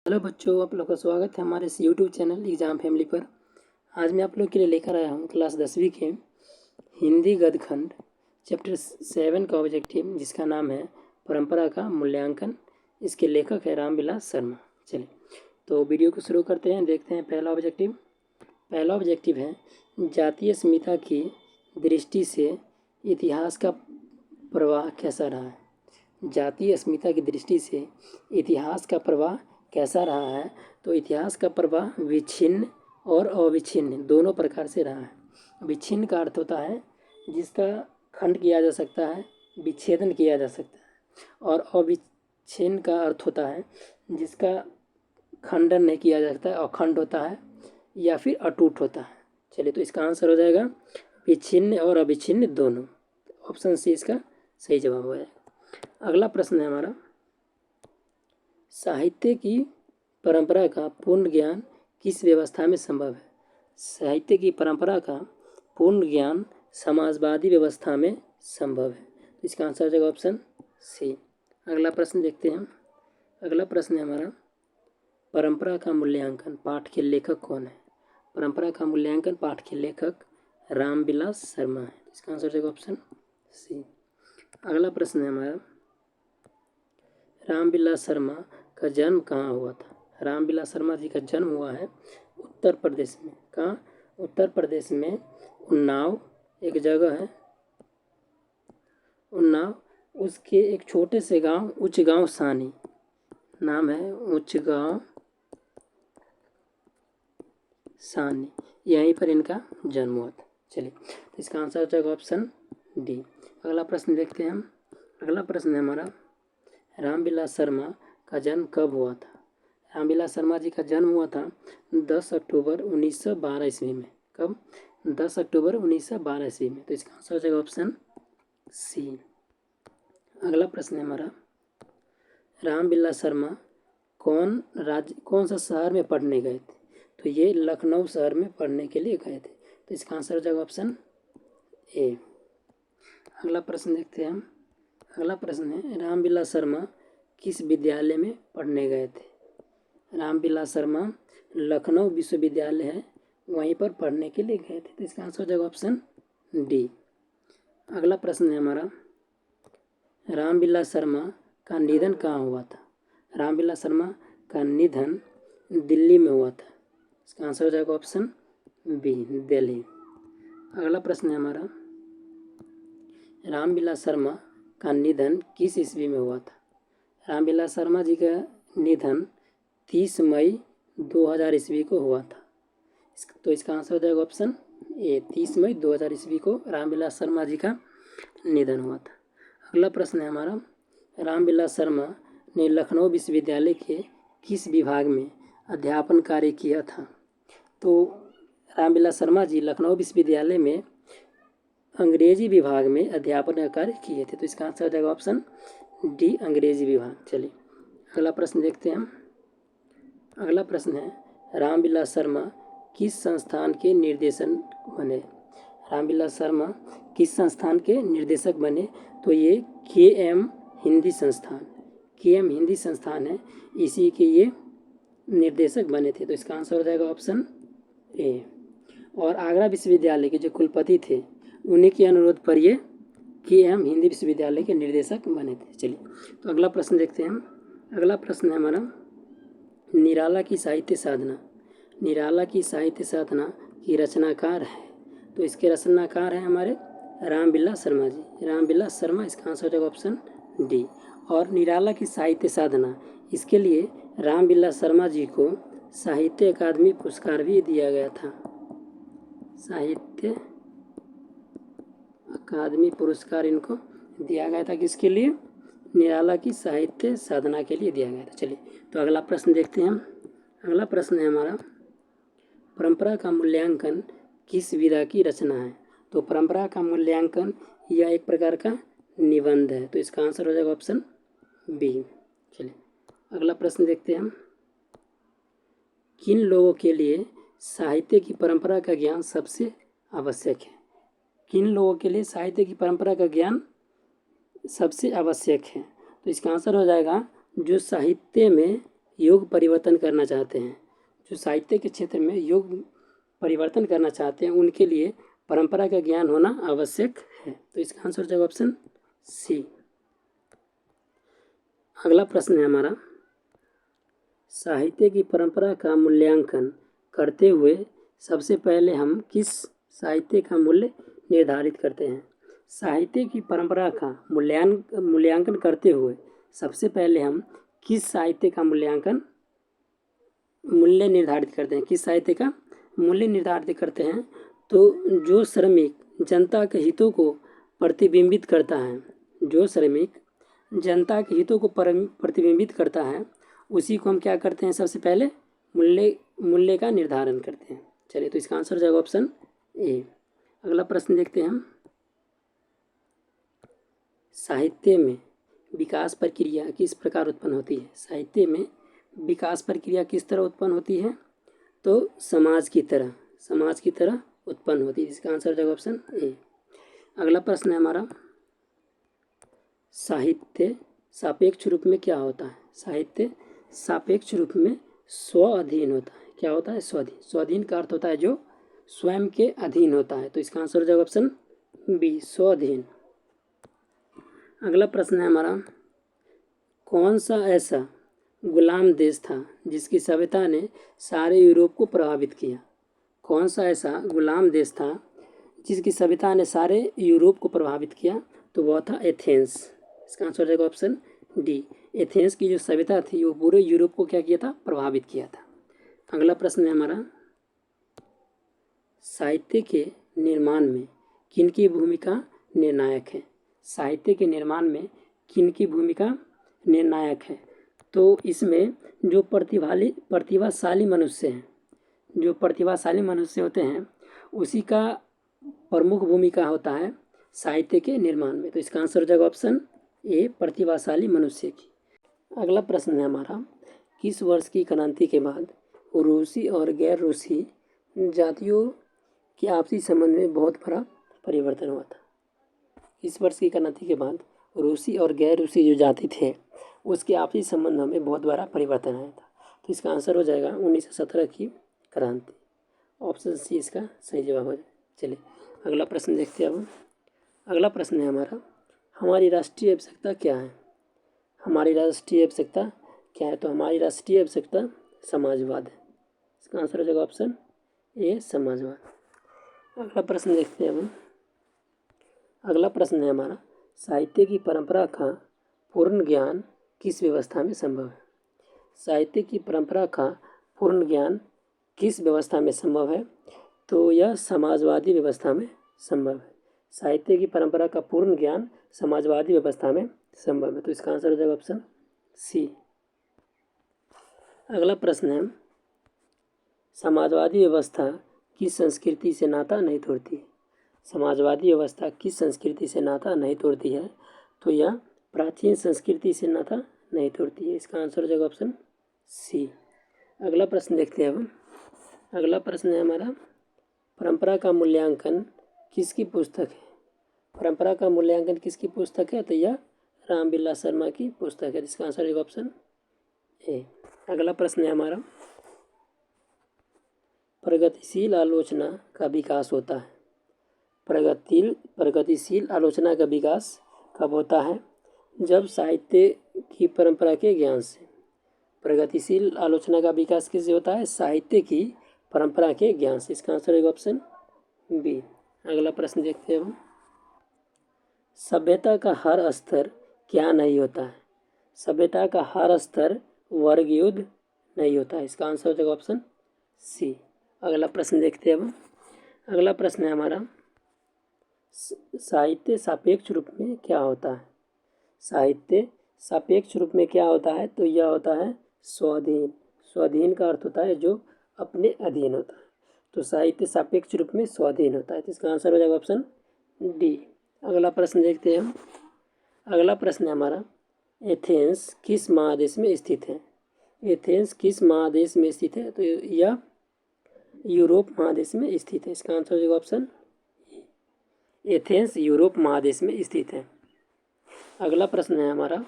Hello बच्चों, आप लोग का स्वागत है हमारे इस यूट्यूब चैनल एग्ज़ाम फैमिली पर। आज मैं आप लोग के लिए लेकर आया हूँ क्लास 10वीं के हिंदी गद्यखंड चैप्टर 7 का ऑब्जेक्टिव, जिसका नाम है परंपरा का मूल्यांकन। इसके लेखक है रामविलास शर्मा। चलिए तो वीडियो को शुरू करते हैं, देखते हैं पहला ऑब्जेक्टिव है जातीय अस्मिता की दृष्टि से इतिहास का प्रवाह कैसा रहा है। जातीय अस्मिता की दृष्टि से इतिहास का प्रवाह कैसा रहा है। तो इतिहास का प्रवाह विच्छिन्न और अविच्छिन्न दोनों प्रकार से रहा है। विच्छिन्न का अर्थ होता है जिसका खंड किया जा सकता है, विच्छेदन किया जा सकता है, और अविच्छिन्न का अर्थ होता है जिसका खंडन नहीं किया जा सकता है, अखंड होता है या फिर अटूट होता है। चलिए तो इसका आंसर हो जाएगा विच्छिन्न और अविच्छिन्न दोनों। ऑप्शन सी इसका सही जवाब हो जाएगा। अगला प्रश्न है हमारा, साहित्य की परंपरा का पूर्ण ज्ञान किस व्यवस्था में संभव है। साहित्य की परंपरा का पूर्ण ज्ञान समाजवादी व्यवस्था में संभव है। तो इसका आंसर हो जाएगा ऑप्शन सी। अगला प्रश्न देखते हैं। अगला प्रश्न है हमारा, परंपरा का मूल्यांकन पाठ के लेखक कौन है। परंपरा का मूल्यांकन पाठ के लेखक रामविलास शर्मा है। इसका आंसर हो जाएगा ऑप्शन सी। अगला प्रश्न है हमारा, रामविलास शर्मा का जन्म कहाँ हुआ था। रामविलास शर्मा जी का जन्म हुआ है उत्तर प्रदेश में। कहाँ? उत्तर प्रदेश में उन्नाव एक जगह है, उन्नाव, उसके एक छोटे से गांव उच्च गांव सानी, नाम है उच्च गांव सानी, यहीं पर इनका जन्म हुआ था। चलिए तो इसका आंसर हो जाएगा ऑप्शन डी। अगला प्रश्न देखते हैं हम। अगला प्रश्न है हमारा, रामविलास शर्मा का जन्म कब हुआ था। रामविलास शर्मा जी का जन्म हुआ था 10 अक्टूबर 1912 ईस्वी में। कब? 10 अक्टूबर 1912 ईस्वी में। तो इसका आंसर हो जाएगा ऑप्शन सी। अगला प्रश्न है हमारा, रामविलास शर्मा कौन सा शहर में पढ़ने गए थे। तो ये लखनऊ शहर में पढ़ने के लिए गए थे। तो इसका आंसर हो जाएगा ऑप्शन ए। अगला प्रश्न देखते हैं हम। अगला प्रश्न है, रामविलास शर्मा किस विद्यालय में पढ़ने गए थे। रामविलास शर्मा लखनऊ विश्वविद्यालय है, वहीं पर पढ़ने के लिए गए थे। तो इसका आंसर हो जाएगा ऑप्शन डी। अगला प्रश्न है हमारा, रामविलास शर्मा का निधन कहाँ हुआ था। रामविलास शर्मा का निधन दिल्ली में हुआ था। इसका आंसर हो जाएगा ऑप्शन बी, दिल्ली। अगला प्रश्न है हमारा, रामविलास शर्मा का निधन किस ईस्वी में हुआ था। रामविलास शर्मा जी का निधन 30 मई 2000 ईस्वी को हुआ था। तो इसका आंसर हो जाएगा ऑप्शन ए, 30 मई 2000 ईस्वी को रामविलास शर्मा जी का निधन हुआ था। अगला प्रश्न है हमारा, रामविलास शर्मा ने लखनऊ विश्वविद्यालय के किस विभाग में अध्यापन कार्य किया था। तो रामविलास शर्मा जी लखनऊ विश्वविद्यालय में अंग्रेजी विभाग में अध्यापन का कार्य किए थे। तो इसका आंसर हो जाएगा ऑप्शन डी, अंग्रेजी विभाग। चलिए अगला प्रश्न देखते हैं हम। अगला प्रश्न है, रामविलास शर्मा किस संस्थान के निर्देशन बने। रामविलास शर्मा किस संस्थान के निर्देशक बने। तो ये KM हिंदी संस्थान है, इसी के ये निर्देशक बने थे। तो इसका आंसर हो जाएगा ऑप्शन ए। और आगरा विश्वविद्यालय के जो कुलपति थे, उन्हीं के अनुरोध पर ये KM हिंदी विश्वविद्यालय के निर्देशक बने थे। चलिए तो अगला प्रश्न देखते हैं हम। अगला प्रश्न है हमारा, निराला की साहित्य साधना। निराला की साहित्य साधना की रचनाकार है। तो इसके रचनाकार हैं हमारे रामविलास शर्मा जी, रामविलास शर्मा। इसका आंसर हो जाएगा ऑप्शन डी। और निराला की साहित्य साधना, इसके लिए रामविलास शर्मा जी को साहित्य अकादमी पुरस्कार भी दिया गया था। साहित्य अकादमी पुरस्कार इनको दिया गया था, किसके लिए? निराला की साहित्य साधना के लिए दिया गया था। चलिए तो अगला प्रश्न देखते हैं हम। अगला प्रश्न है हमारा, परंपरा का मूल्यांकन किस विधा की रचना है। तो परंपरा का मूल्यांकन यह एक प्रकार का निबंध है। तो इसका आंसर हो जाएगा ऑप्शन बी। चलिए अगला प्रश्न देखते हैं हम। किन लोगों के लिए साहित्य की परंपरा का ज्ञान सबसे आवश्यक है। किन लोगों के लिए साहित्य की परंपरा का ज्ञान सबसे आवश्यक है। तो इसका आंसर हो जाएगा जो साहित्य में योग परिवर्तन करना चाहते हैं, जो साहित्य के क्षेत्र में योग परिवर्तन करना चाहते हैं, उनके लिए परंपरा का ज्ञान होना आवश्यक है। तो इसका आंसर हो जाएगा ऑप्शन सी। अगला प्रश्न है हमारा, साहित्य की परंपरा का मूल्यांकन करते हुए सबसे पहले हम किस साहित्य का मूल्य निर्धारित करते हैं? साहित्य की परंपरा का मूल्यांकन करते हुए सबसे पहले हम किस साहित्य का मूल्य निर्धारित करते हैं? किस साहित्य का मूल्य निर्धारित करते हैं? तो जो श्रमिक जनता के हितों को प्रतिबिंबित करता है, जो श्रमिक जनता के हितों को प्रतिबिंबित करता है, उसी को हम क्या करते हैं? सबसे पहले मूल्य का निर्धारण करते हैं। चलिए, तो इसका आंसर हो जाएगा ऑप्शन ए। अगला प्रश्न देखते हैं हम, साहित्य में विकास प्रक्रिया किस प्रकार उत्पन्न होती है? साहित्य में विकास प्रक्रिया किस तरह उत्पन्न होती है? तो समाज की तरह उत्पन्न होती है। इसका आंसर हो जाएगा ऑप्शन ए। अगला प्रश्न है हमारा, साहित्य सापेक्ष रूप में क्या होता है? साहित्य सापेक्ष रूप में स्व अधीन होता है। क्या होता है? स्वाधीन। स्वाधीन का अर्थ होता है जो स्वयं के अधीन होता है। तो इसका आंसर हो जाएगा ऑप्शन बी, स्वाधीन। अगला प्रश्न है हमारा, कौन सा ऐसा गुलाम देश था जिसकी सभ्यता ने सारे यूरोप को प्रभावित किया? कौन सा ऐसा गुलाम देश था जिसकी सभ्यता ने सारे यूरोप को प्रभावित किया? तो वह था एथेंस। इसका आंसर हो जाएगा ऑप्शन डी। एथेंस की जो सभ्यता थी वो पूरे यूरोप को क्या किया था? प्रभावित किया था। अगला प्रश्न है हमारा, साहित्य के निर्माण में किनकी भूमिका निर्णायक है? साहित्य के निर्माण में किनकी भूमिका निर्णायक है? तो इसमें जो प्रतिभाशाली मनुष्य हैं, जो प्रतिभाशाली मनुष्य होते हैं, उसी का प्रमुख भूमिका होता है साहित्य के निर्माण में। तो इसका आंसर हो जाएगा ऑप्शन ए, प्रतिभाशाली मनुष्य की। अगला प्रश्न है हमारा, किस वर्ष की क्रांति के बाद रूसी और गैर रूसी जातियों के आपसी संबंध में बहुत बड़ा परिवर्तन हुआ था? इस वर्ष की क्रांति के बाद रूसी और गैर रूसी जो जाति थे, उसके आपसी संबंधों में बहुत बड़ा परिवर्तन आया था। तो इसका आंसर हो जाएगा 1917 की क्रांति। ऑप्शन सी इसका सही जवाब हो जाए। चलिए, अगला प्रश्न देखते हैं अब। अगला प्रश्न है हमारा, हमारी राष्ट्रीय आवश्यकता क्या है? हमारी राष्ट्रीय आवश्यकता क्या है? तो हमारी राष्ट्रीय आवश्यकता समाजवाद है। इसका आंसर हो जाएगा ऑप्शन ए, समाजवाद। अगला प्रश्न देखते हैं अब। अगला प्रश्न है हमारा, साहित्य की परंपरा का पूर्ण ज्ञान किस व्यवस्था में संभव है? साहित्य की परंपरा का पूर्ण ज्ञान किस व्यवस्था में संभव है? तो यह समाजवादी व्यवस्था में संभव है। साहित्य की परंपरा का पूर्ण ज्ञान समाजवादी व्यवस्था में संभव है। तो इसका आंसर हो जाएगा ऑप्शन सी। अगला प्रश्न है, समाजवादी व्यवस्था किस संस्कृति से नाता नहीं तोड़ती है? समाजवादी व्यवस्था किस संस्कृति से नाता नहीं तोड़ती है? तो यह प्राचीन संस्कृति से नाता नहीं तोड़ती है। इसका आंसर हो जाएगा ऑप्शन सी। अगला प्रश्न देखते हैं अब। अगला प्रश्न है हमारा, परंपरा का मूल्यांकन किसकी पुस्तक है? परंपरा का मूल्यांकन किसकी पुस्तक है? तो यह रामविलास शर्मा की पुस्तक है। इसका आंसर होगा ऑप्शन ए। अगला प्रश्न है हमारा, प्रगतिशील आलोचना का विकास होता है। प्रगतिशील आलोचना का विकास कब होता है? जब साहित्य की परंपरा के ज्ञान से। प्रगतिशील आलोचना का विकास किससे होता है? साहित्य की परंपरा के ज्ञान से। इसका आंसर होगा ऑप्शन बी। अगला प्रश्न देखते हैं हम। सभ्यता का हर स्तर क्या नहीं होता है? सभ्यता का हर स्तर वर्ग युद्ध नहीं होता है। इसका आंसर हो जाएगा ऑप्शन सी। अगला प्रश्न देखते हैं अब। अगला प्रश्न है हमारा, साहित्य सापेक्ष रूप में क्या होता है? साहित्य सापेक्ष रूप में क्या होता है? तो यह होता है स्वाधीन। स्वाधीन का अर्थ होता है जो अपने अधीन होता है। तो साहित्य सापेक्ष रूप में स्वाधीन होता है। तो इसका आंसर हो जाएगा ऑप्शन डी। अगला प्रश्न देखते हैं हम। अगला प्रश्न है हमारा, एथेंस किस महादेश में स्थित है? एथेंस किस महादेश में स्थित है? तो यह यूरोप महादेश में स्थित है। इसका आंसर हो जाएगा ऑप्शन एथेंस यूरोप महादेश में स्थित है। अगला प्रश्न है हमारा,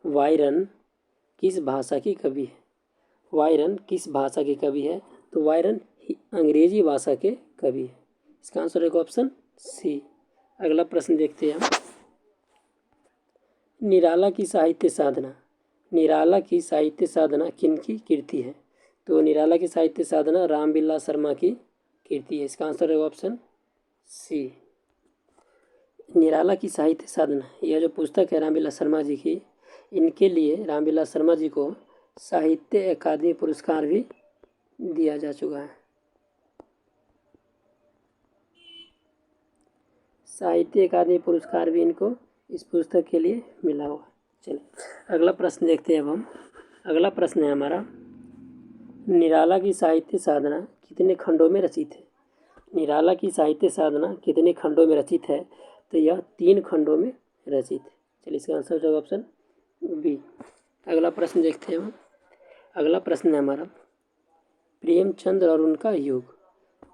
वायरन किस भाषा के कवि है? वायरन किस भाषा के कवि है? तो वायरन अंग्रेजी भाषा के कवि है। इसका आंसर होगा ऑप्शन सी। अगला प्रश्न देखते हैं हम। निराला की साहित्य साधना, निराला की साहित्य साधना किनकी कृति है? तो निराला की साहित्य साधना रामविलास शर्मा की कृति है। इसका आंसर होगा ऑप्शन सी। निराला की साहित्य साधना, यह जो पुस्तक है रामविलास शर्मा जी की, इनके लिए रामविलास शर्मा जी को साहित्य अकादमी पुरस्कार भी दिया जा चुका है। साहित्य अकादमी पुरस्कार भी इनको इस पुस्तक के लिए मिला हुआ। चलिए अगला प्रश्न देखते हैं अब हम। अगला प्रश्न है हमारा, निराला की साहित्य साधना कितने खंडों में रचित है? निराला की साहित्य साधना कितने खंडों में रचित है? तो यह 3 खंडों में रचित है। चलिए इसका आंसर हो जाएगा ऑप्शन बी। अगला प्रश्न देखते हैं हम। अगला प्रश्न है हमारा, प्रेमचंद और उनका युग,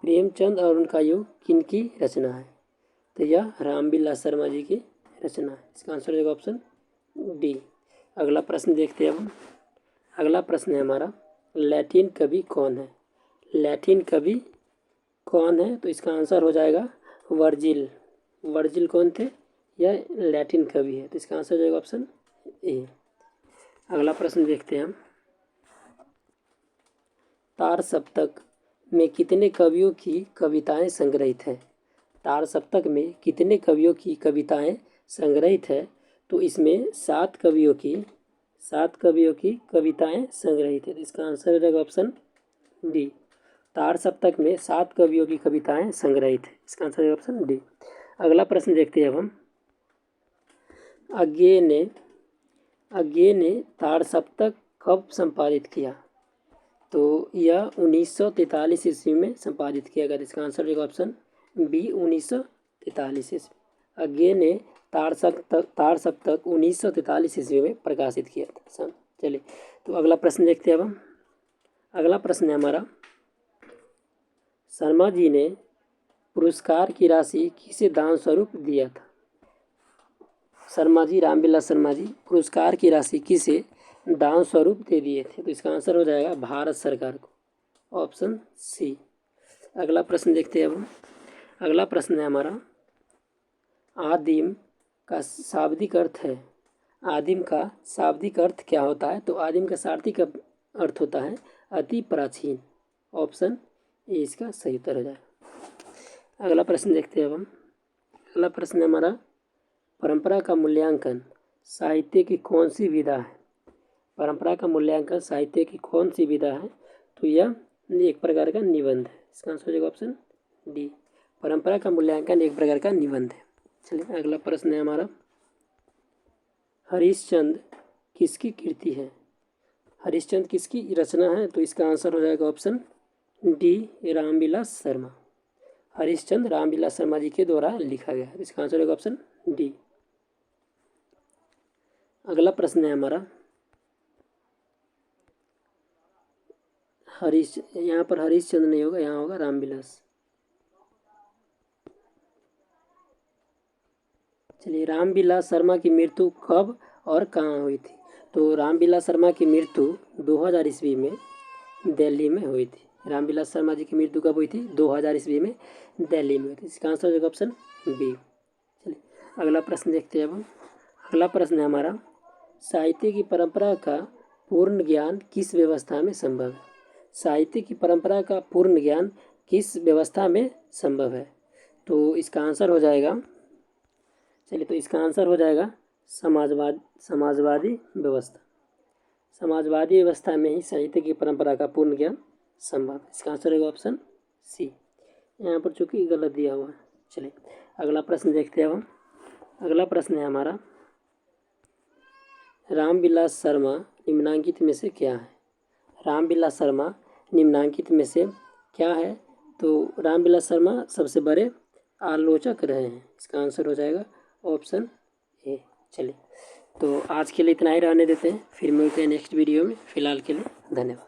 प्रेमचंद और उनका युग किनकी रचना है? तो यह रामविलास शर्मा जी की रचना है। इसका आंसर हो जाएगा ऑप्शन डी। अगला प्रश्न देखते हैं हम। अगला प्रश्न है हमारा, लैटिन कवि कौन है? लैटिन कवि कौन है? तो इसका आंसर हो जाएगा वर्जिल। वर्जिल कौन थे? यह लैटिन कवि है। तो इसका आंसर हो जाएगा ऑप्शन ए। अगला प्रश्न देखते हैं हम। तार सप्तक में कितने कवियों की कविताएं संग्रहित है? तार सप्तक में कितने कवियों की कविताएं संग्रहित है? तो इसमें 7 कवियों की कविताएं संग्रहित है। इसका आंसर हो जाएगा ऑप्शन डी। तार सप्तक में 7 कवियों की कविताएं संग्रहित है। इसका आंसर है ऑप्शन डी। अगला प्रश्न देखते हैं अब हम। अज्ञे ने तार सप्तक कब संपादित किया? तो यह 1943 ईस्वी में संपादित किया गया। इसका आंसर होगा ऑप्शन बी 1943 ईस्वी। अज्ञे ने तार सप्तक 1943 ईस्वी में प्रकाशित किया था। चलिए तो अगला प्रश्न देखते हैं अब हम। अगला प्रश्न है हमारा, शर्मा जी ने पुरस्कार की राशि किसे दान स्वरूप दिया था? शर्मा जी, रामविलास शर्मा जी पुरस्कार की राशि किसे दान स्वरूप दे दिए थे? तो इसका आंसर हो जाएगा भारत सरकार को, ऑप्शन सी। अगला प्रश्न देखते हैं अब हम। अगला प्रश्न है हमारा, आदिम का शाब्दिक अर्थ है, आदिम का शाब्दिक अर्थ क्या होता है? तो आदिम का शाब्दिक अर्थ होता है अति प्राचीन, ऑप्शन ए इसका सही उत्तर हो जाएगा। अगला प्रश्न देखते हैं अब हम। अगला प्रश्न है हमारा, परंपरा का मूल्यांकन साहित्य की कौन सी विधा है? परंपरा का मूल्यांकन साहित्य की कौन सी विधा है? तो यह एक प्रकार का निबंध है। इसका आंसर हो जाएगा ऑप्शन डी। परंपरा का मूल्यांकन एक प्रकार का निबंध है। चलिए अगला प्रश्न है हमारा, हरिश्चंद्र किसकी कृति है? हरिश्चंद्र किसकी रचना है? तो इसका आंसर हो जाएगा ऑप्शन डी रामविलास शर्मा। हरिश्चंद्र रामविलास शर्मा जी के द्वारा लिखा गया है। इसका आंसर होगा ऑप्शन डी। अगला प्रश्न है हमारा, यहाँ पर हरिश्चंद्र नहीं होगा, यहाँ होगा रामविलास। चलिए, रामविलास शर्मा की मृत्यु कब और कहाँ हुई थी? तो रामविलास शर्मा की मृत्यु 2000 ईस्वी में दिल्ली में हुई थी। रामविलास शर्मा जी की मृत्यु कब हुई थी? 2000 ईस्वी में दिल्ली में हुई थी। इसका आंसर होगा ऑप्शन बी। चलिए अगला प्रश्न देखते हैं अब हम। अगला प्रश्न है हमारा, साहित्य की परंपरा का पूर्ण ज्ञान किस व्यवस्था में संभव है? साहित्य की परंपरा का पूर्ण ज्ञान किस व्यवस्था में संभव है? तो इसका आंसर हो जाएगा, चलिए तो इसका आंसर हो जाएगा समाजवादी व्यवस्था। समाजवादी व्यवस्था में ही साहित्य की परंपरा का पूर्ण ज्ञान संभव है। इसका आंसर होगा ऑप्शन सी। यहाँ पर चूंकि गलत दिया हुआ है। चलिए अगला प्रश्न देखते हैं हम। अगला प्रश्न है हमारा, रामविलास शर्मा निम्नांकित में से क्या है? रामविलास शर्मा निम्नांकित में से क्या है? तो रामविलास शर्मा सबसे बड़े आलोचक रहे हैं। इसका आंसर हो जाएगा ऑप्शन ए। चलिए तो आज के लिए इतना ही रहने देते हैं, फिर मिलते हैं नेक्स्ट वीडियो में। फिलहाल के लिए धन्यवाद।